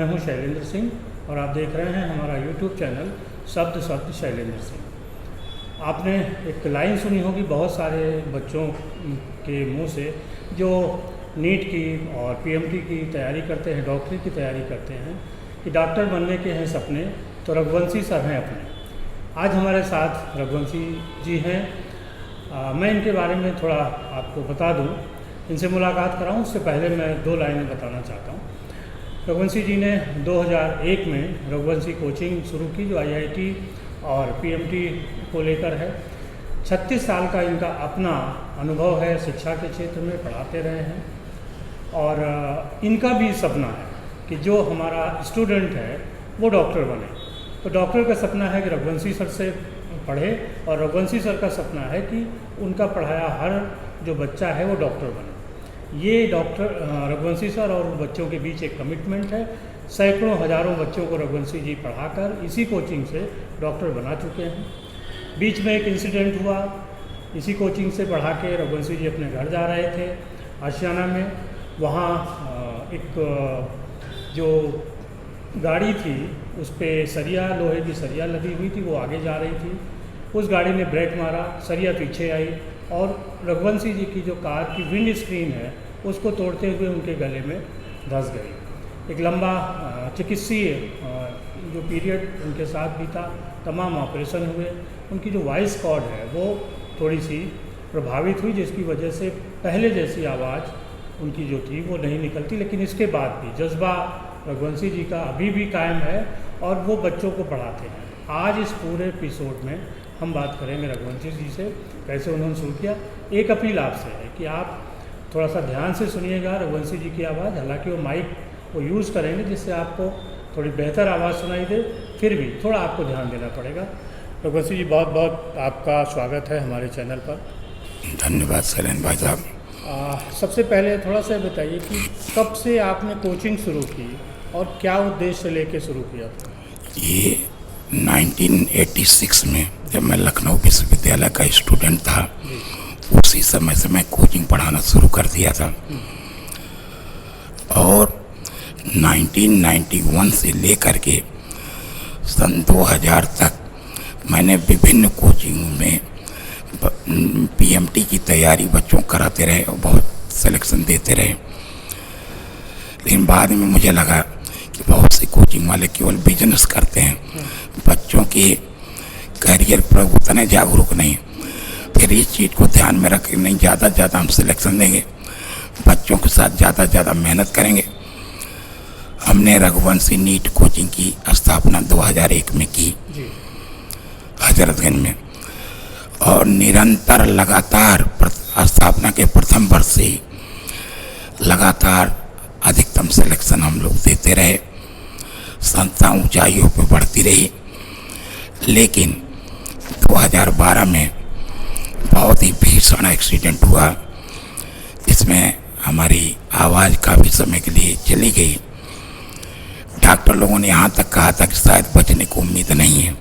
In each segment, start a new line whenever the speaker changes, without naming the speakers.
मैं हूं शैलेंद्र सिंह और आप देख रहे हैं हमारा यूट्यूब चैनल शब्द शैलेंद्र सिंह। आपने एक लाइन सुनी होगी बहुत सारे बच्चों के मुंह से जो नीट की और पीएमटी की तैयारी करते हैं, डॉक्टरी की तैयारी करते हैं कि डॉक्टर बनने के हैं सपने, तो रघुवंशी सर हैं अपने। आज हमारे साथ रघुवंशी जी हैं। मैं इनके बारे में थोड़ा आपको बता दूं, इनसे मुलाकात कराऊं उससे पहले मैं 2 लाइनें बताना चाहता हूं। रघुवंशी जी ने 2001 में रघुवंशी कोचिंग शुरू की जो आईआईटी और पीएमटी को लेकर है। 36 साल का इनका अपना अनुभव है, शिक्षा के क्षेत्र में पढ़ाते रहे हैं और इनका भी सपना है कि जो हमारा स्टूडेंट है वो डॉक्टर बने। तो डॉक्टर का सपना है कि रघुवंशी सर से पढ़े और रघुवंशी सर का सपना है कि उनका पढ़ाया हर जो बच्चा है वो डॉक्टर बने। ये डॉक्टर रघुवंशी सर और बच्चों के बीच एक कमिटमेंट है। सैकड़ों हज़ारों बच्चों को रघुवंशी जी पढ़ाकर इसी कोचिंग से डॉक्टर बना चुके हैं। बीच में एक इंसिडेंट हुआ, इसी कोचिंग से पढ़ा के रघुवंशी जी अपने घर जा रहे थे आशियाना में। वहाँ एक जो गाड़ी थी उस पर सरिया, लोहे की सरिया लगी हुई थी, वो आगे जा रही थी। उस गाड़ी ने ब्रेक मारा, सरिया पीछे आई और रघुवंशी जी की जो कार की विंड स्क्रीन है उसको तोड़ते हुए उनके गले में धंस गई। एक लंबा चिकित्सीय जो पीरियड उनके साथ बीता, तमाम ऑपरेशन हुए, उनकी जो वॉइस कॉर्ड है वो थोड़ी सी प्रभावित हुई, जिसकी वजह से पहले जैसी आवाज़ उनकी जो थी वो नहीं निकलती। लेकिन इसके बाद भी जज्बा रघुवंशी जी का अभी भी कायम है और वो बच्चों को पढ़ाते हैं। आज इस पूरे एपिसोड में हम बात करेंगे रघुवंशी जी से, कैसे उन्होंने शुरू किया। एक अपील आपसे है कि आप थोड़ा सा ध्यान से सुनिएगा रघुवंशी जी की आवाज़। हालांकि वो माइक को यूज़ करेंगे जिससे आपको थोड़ी बेहतर आवाज़ सुनाई दे, फिर भी थोड़ा आपको ध्यान देना पड़ेगा। रघुवंशी जी, बहुत बहुत आपका स्वागत है हमारे चैनल पर।
धन्यवाद शैलेंद्र भाई साहब।
सबसे पहले थोड़ा सा बताइए कि कब से आपने कोचिंग शुरू की और क्या उद्देश्य लेके शुरू किया था?
ये 1986 में जब मैं लखनऊ विश्वविद्यालय का स्टूडेंट था, उसी समय से मैं कोचिंग पढ़ाना शुरू कर दिया था और 1991 से लेकर के सन 2000 तक मैंने विभिन्न कोचिंग में पीएमटी की तैयारी बच्चों कराते रहे और बहुत सिलेक्शन देते रहे। लेकिन बाद में मुझे लगा कि बहुत से कोचिंग वाले केवल बिजनेस करते हैं, बच्चों के करियर पर उतने जागरूक नहीं। फिर इस चीज़ को ध्यान में रख के नहीं, ज़्यादा से ज़्यादा हम सिलेक्शन देंगे, बच्चों के साथ ज़्यादा से ज़्यादा मेहनत करेंगे। हमने रघुवंशी नीट कोचिंग की स्थापना 2001 में की हजरतगंज में और निरंतर लगातार स्थापना के प्रथम वर्ष से ही लगातार अधिकतम सिलेक्शन हम लोग देते रहे। संस्था ऊंचाइयों पर बढ़ती रही। लेकिन 2012 में बहुत ही भीषण एक्सीडेंट हुआ, इसमें हमारी आवाज़ काफ़ी समय के लिए चली गई। डॉक्टर लोगों ने यहाँ तक कहा था कि शायद बचने को उम्मीद नहीं है।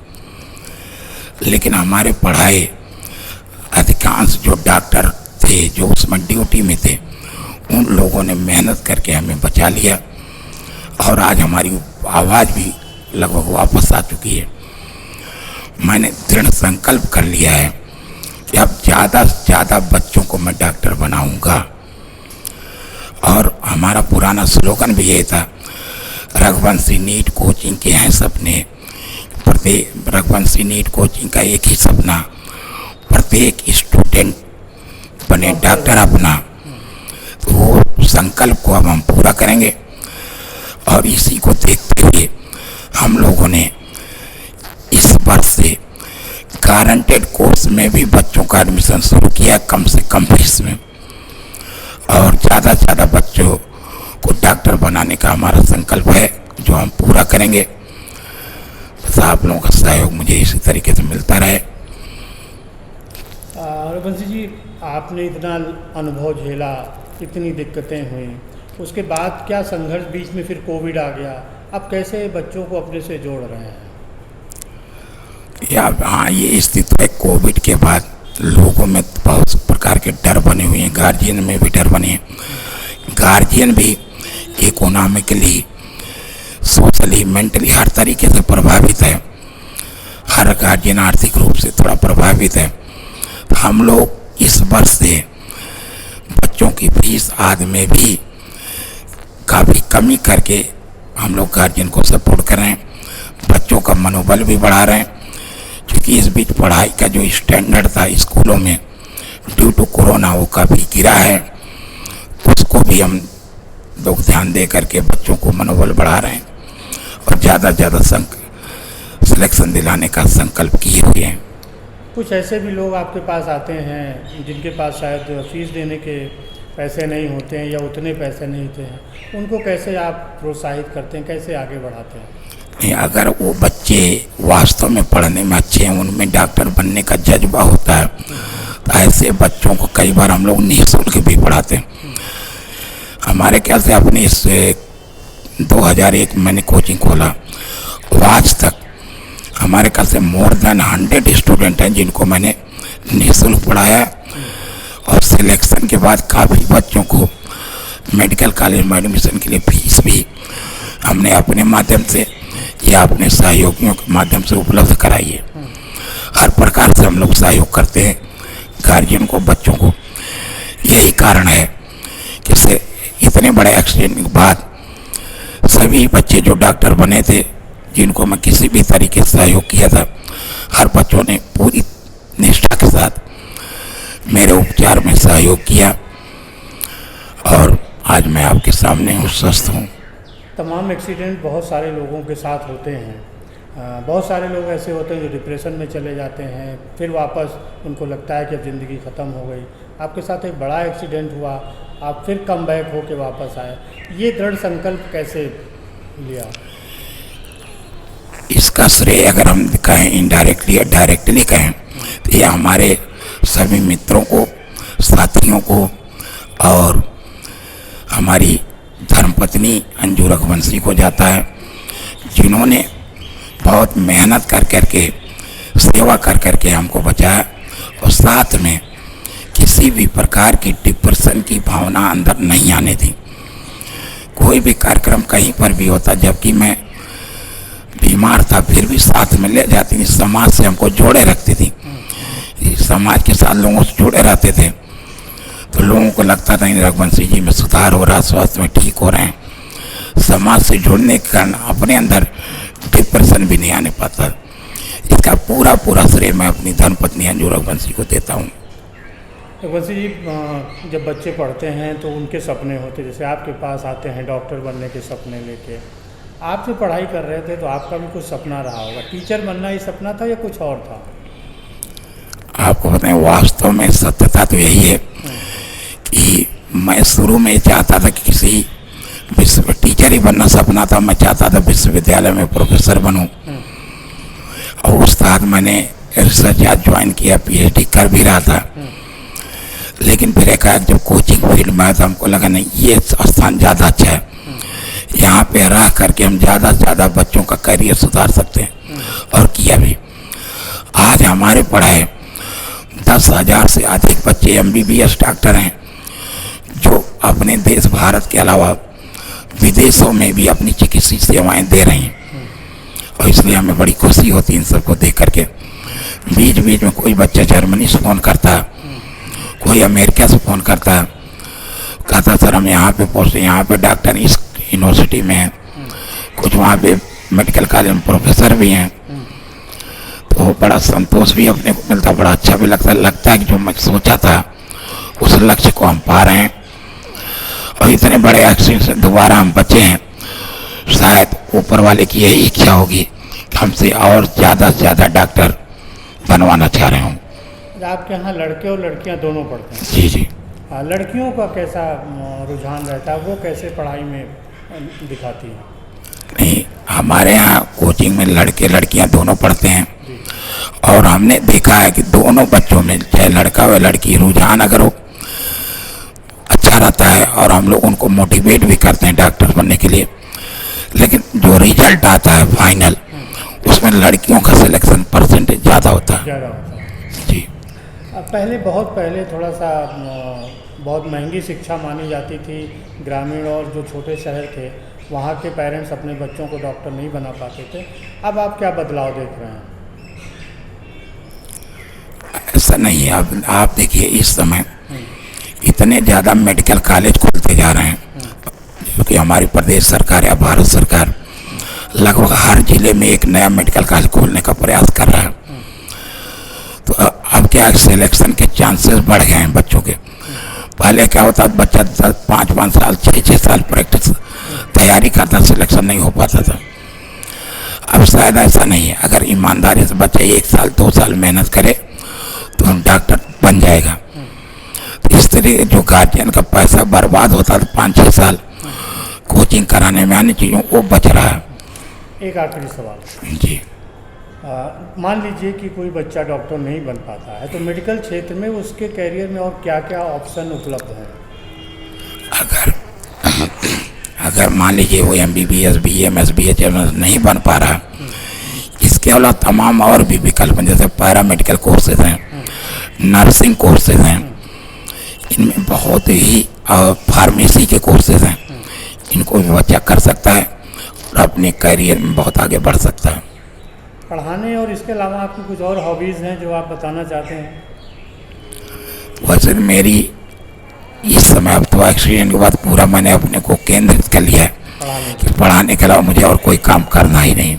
लेकिन हमारे पढ़ाए अधिकांश जो डॉक्टर थे जो उसमें ड्यूटी में थे, उन लोगों ने मेहनत करके हमें बचा लिया और आज हमारी आवाज़ भी लगभग वापस आ चुकी है। मैंने दृढ़ संकल्प कर लिया है कि अब ज़्यादा से ज़्यादा बच्चों को मैं डॉक्टर बनाऊंगा। और हमारा पुराना स्लोगन भी ये था, रघुवंशी नीट कोचिंग के हैं सपने, प्रत्येक रघुवंशी नीट कोचिंग का एक ही सपना, प्रत्येक स्टूडेंट बने डॉक्टर अपना। तो वो संकल्प को अब हम पूरा करेंगे और इसी को देखते हुए हम लोगों ने इस वर्ष से गारंटेड कोर्स में भी बच्चों का एडमिशन शुरू किया, कम से कम फीस में, और ज़्यादा से ज़्यादा बच्चों को डॉक्टर बनाने का हमारा संकल्प है जो हम पूरा करेंगे। बस आप लोगों का सहयोग मुझे इसी तरीके से मिलता रहे।
रघुवंशी जी, आपने इतना अनुभव झेला, इतनी दिक्कतें हुई, उसके बाद क्या संघर्ष, बीच में फिर कोविड आ गया, अब कैसे बच्चों को अपने से जोड़ रहे हैं?
हाँ, ये स्थिति है। कोविड के बाद लोगों में बहुत प्रकार के डर बने हुए हैं, गार्जियन में भी डर बने हैं। गार्जियन भी इकोनॉमिकली सोशली मेंटली हर तरीके से प्रभावित है। हर गार्जियन आर्थिक रूप से थोड़ा प्रभावित है। तो हम लोग इस वर्ष से बच्चों की फीस आदि में भी काफ़ी कमी करके हम लोग गार्जियन को सपोर्ट कर रहे हैं, बच्चों का मनोबल भी बढ़ा रहे हैं। क्योंकि इस बीच पढ़ाई का जो स्टैंडर्ड था स्कूलों में ड्यू टू कोरोना वो काफ़ी गिरा है, उसको भी हम लोग ध्यान दे करके बच्चों को मनोबल बढ़ा रहे हैं और ज़्यादा से ज़्यादा सिलेक्शन दिलाने का संकल्प किए हुए हैं।
कुछ ऐसे भी लोग आपके पास आते हैं जिनके पास शायद फीस देने के पैसे नहीं होते हैं या उतने पैसे नहीं होते हैं, उनको कैसे आप प्रोत्साहित करते हैं, कैसे आगे बढ़ाते हैं?
नहीं, अगर वो बच्चे वास्तव में पढ़ने में अच्छे हैं, उनमें डॉक्टर बनने का जज्बा होता है, तो ऐसे बच्चों को कई बार हम लोग निःशुल्क भी पढ़ाते हैं। हमारे ख्याल से अपने इस 2001 मैंने कोचिंग खोला, आज तक हमारे ख्याल से मोर देन 100 स्टूडेंट हैं जिनको मैंने निःशुल्क पढ़ाया। और सिलेक्शन के बाद काफ़ी बच्चों को मेडिकल कॉलेज में एडमिशन के लिए फीस भी हमने अपने माध्यम से या अपने सहयोगियों के माध्यम से उपलब्ध कराई है। हर प्रकार से हम लोग सहयोग करते हैं गार्जियन को, बच्चों को। यही कारण है कि से इतने बड़े एक्सीडेंट के बाद सभी बच्चे जो डॉक्टर बने थे, जिनको मैं किसी भी तरीके से सहयोग किया था, हर बच्चों ने पूरी निष्ठा के साथ मेरे उपचार में सहयोग किया और आज मैं आपके सामने स्वस्थ हूँ।
तमाम एक्सीडेंट बहुत सारे लोगों के साथ होते हैं। बहुत सारे लोग ऐसे होते हैं जो डिप्रेशन में चले जाते हैं, फिर वापस उनको लगता है कि अब ज़िंदगी ख़त्म हो गई। आपके साथ एक बड़ा एक्सीडेंट हुआ, आप फिर कम बैक हो के वापस आए, ये दृढ़ संकल्प कैसे लिया?
इसका श्रेय अगर हम कहें इनडायरेक्टली या डायरेक्टली कहें तो ये हमारे सभी मित्रों को, साथियों को और हमारी धर्मपत्नी अंजू रघुवंशी को जाता है, जिन्होंने बहुत मेहनत कर करके, सेवा कर करके हमको बचाया और साथ में किसी भी प्रकार की डिप्रेशन की भावना अंदर नहीं आने दी। कोई भी कार्यक्रम कहीं पर भी होता, जबकि मैं बीमार था फिर भी साथ में ले जाती थी, समाज से हमको जोड़े रखती थी, समाज के साथ लोगों से जुड़े रहते थे। तो लोगों को लगता था इन रघुवंशी जी में सुधार हो रहा, स्वास्थ्य में ठीक हो रहे हैं। समाज से जुड़ने के कारण अपने अंदर डिप्रेशन भी नहीं आने पाता। इसका पूरा पूरा श्रेय मैं अपनी धर्मपत्नी अंजू रघुवंशी को देता हूँ।
रघुवंशी जी, जब बच्चे पढ़ते हैं तो उनके सपने होते, जैसे आपके पास आते हैं डॉक्टर बनने के सपने लेके, आप जो पढ़ाई कर रहे थे तो आपका भी कुछ सपना रहा होगा, टीचर बनना ही सपना था या कुछ और था?
आपको बताएं, वास्तव में सत्यता तो यही है कि मैं शुरू में चाहता था कि किसी टीचर ही बनना सपना था। मैं चाहता था विश्वविद्यालय में प्रोफेसर बनूं और उस साथ मैंने रिसर्च आज ज्वाइन किया, PhD कर भी रहा था। लेकिन फिर एक जब कोचिंग फील्ड में आया तो हमको लगा नहीं, ये स्थान ज़्यादा अच्छा है, यहाँ पे रह करके हम ज़्यादा से ज़्यादा बच्चों का करियर सुधार सकते हैं। और किया भी। आज हमारे पढ़ाए 10,000 से अधिक बच्चे MBBS डॉक्टर हैं, जो अपने देश भारत के अलावा विदेशों में भी अपनी चिकित्सीय सेवाएं दे रहे हैं। और इसलिए हमें बड़ी खुशी होती है इन सबको देख करके। बीच बीच में कोई बच्चा जर्मनी से फ़ोन करता है, कोई अमेरिका से फ़ोन करता है, कहता सर हम यहाँ पे पहुँचे, यहाँ पे डॉक्टर इस यूनिवर्सिटी में हैं, कुछ वहाँ पे मेडिकल कॉलेज में प्रोफेसर भी हैं। तो बड़ा संतोष भी अपने को मिलता, बड़ा अच्छा भी लगता है कि जो मैं सोचा था उस लक्ष्य को हम पा रहे हैं। और इतने बड़े एक्सीडेंट से दोबारा हम बचे हैं। शायद ऊपर वाले की यही इच्छा होगी कि हमसे और ज़्यादा से ज़्यादा डॉक्टर बनवाना चाह रहे हूँ।
आपके यहाँ लड़के और लड़कियाँ दोनों पढ़ते हैं?
जी जी।
हाँ, लड़कियों का कैसा रुझान रहता है, वो कैसे पढ़ाई में दिखाती हैं?
नहीं, हमारे यहाँ कोचिंग में लड़के लड़कियाँ दोनों पढ़ते हैं और हमने देखा है कि दोनों बच्चों में, चाहे लड़का हो लड़की, रुझान अगर वो अच्छा रहता है और हम लोग उनको मोटिवेट भी करते हैं डॉक्टर बनने के लिए। लेकिन जो रिजल्ट आता है फाइनल, उसमें लड़कियों का सिलेक्शन परसेंटेज ज़्यादा होता है। जी।
पहले बहुत पहले थोड़ा सा बहुत महंगी शिक्षा मानी जाती थी, ग्रामीण और जो छोटे शहर थे वहाँ के पेरेंट्स अपने बच्चों को डॉक्टर नहीं बना पाते थे। अब आप क्या बदलाव देख रहे हैं?
ऐसा नहीं है। अब आप देखिए, इस समय इतने ज़्यादा मेडिकल कॉलेज खुलते जा रहे हैं, क्योंकि हमारी प्रदेश सरकार या भारत सरकार लगभग हर जिले में एक नया मेडिकल कॉलेज खोलने का प्रयास कर रहा है। तो अब क्या है, सिलेक्शन के चांसेस बढ़ गए हैं बच्चों के। पहले क्या होता, बच्चा 5-5 साल 6-6 साल प्रैक्टिस तैयारी करता, सिलेक्शन नहीं हो पाता था। अब शायद ऐसा नहीं है, अगर ईमानदारी से बच्चा 1 साल 2 साल मेहनत करे तो हम डॉक्टर बन जाएगा। तो इस तरह जो गार्जियन का पैसा बर्बाद होता था 5-6 साल कोचिंग कराने में, आने चीज़ों वो बच रहा है।
एक आखिरी सवाल
जी,
मान लीजिए कि कोई बच्चा डॉक्टर नहीं बन पाता है, तो मेडिकल क्षेत्र में उसके करियर में और क्या क्या ऑप्शन उपलब्ध हैं?
अगर मान लीजिए वो MBBS BMS BHMS नहीं बन पा रहा, इसके अलावा तमाम और भी विकल्प हैं, जैसे पैरामेडिकल कोर्सेज हैं, नर्सिंग कोर्सेज हैं, इनमें बहुत ही फार्मेसी के कोर्सेज हैं, इनको भी बच्चा कर सकता है और अपने करियर में बहुत आगे बढ़ सकता है।
पढ़ाने और इसके अलावा आपकी कुछ और हॉबीज़ हैं जो आप बताना चाहते हैं?
वैसे मेरी इस समय, अब तो एक्सीडेंट के बाद पूरा मैंने अपने को केंद्रित कर लिया है कि पढ़ाने के अलावा मुझे और कोई काम करना ही नहीं।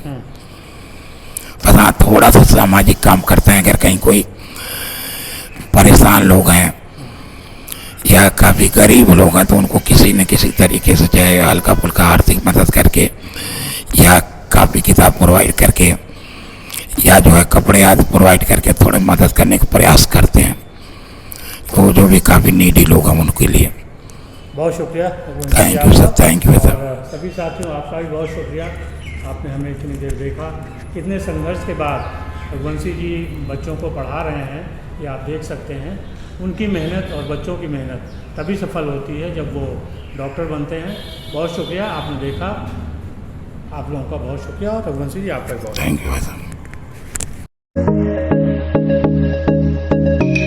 बस हाँ, थोड़ा सा सामाजिक काम करते हैं, अगर कहीं कोई परेशान लोग हैं या काफ़ी गरीब लोग हैं तो उनको किसी न किसी तरीके से, चाहे हल्का फुल्का आर्थिक मदद करके या काफ़ी किताब प्रोवाइड करके या जो है कपड़े आदि प्रोवाइड करके थोड़े मदद करने का प्रयास करते हैं, तो जो भी काफ़ी नीडी लोग हैं उनके लिए।
बहुत शुक्रिया।
Thank you sir, thank you sir.
और सभी साथियों, आपका भी बहुत शुक्रिया, आपने हमें इतनी देर देखा। कितने संघर्ष के बाद रघुवंशी जी बच्चों को पढ़ा रहे हैं, ये आप देख सकते हैं। उनकी मेहनत और बच्चों की मेहनत तभी सफल होती है जब वो डॉक्टर बनते हैं। बहुत शुक्रिया, आपने देखा, आप लोगों का बहुत शुक्रिया, और रघुवंशी जी आपका बहुत।
Thank you sir.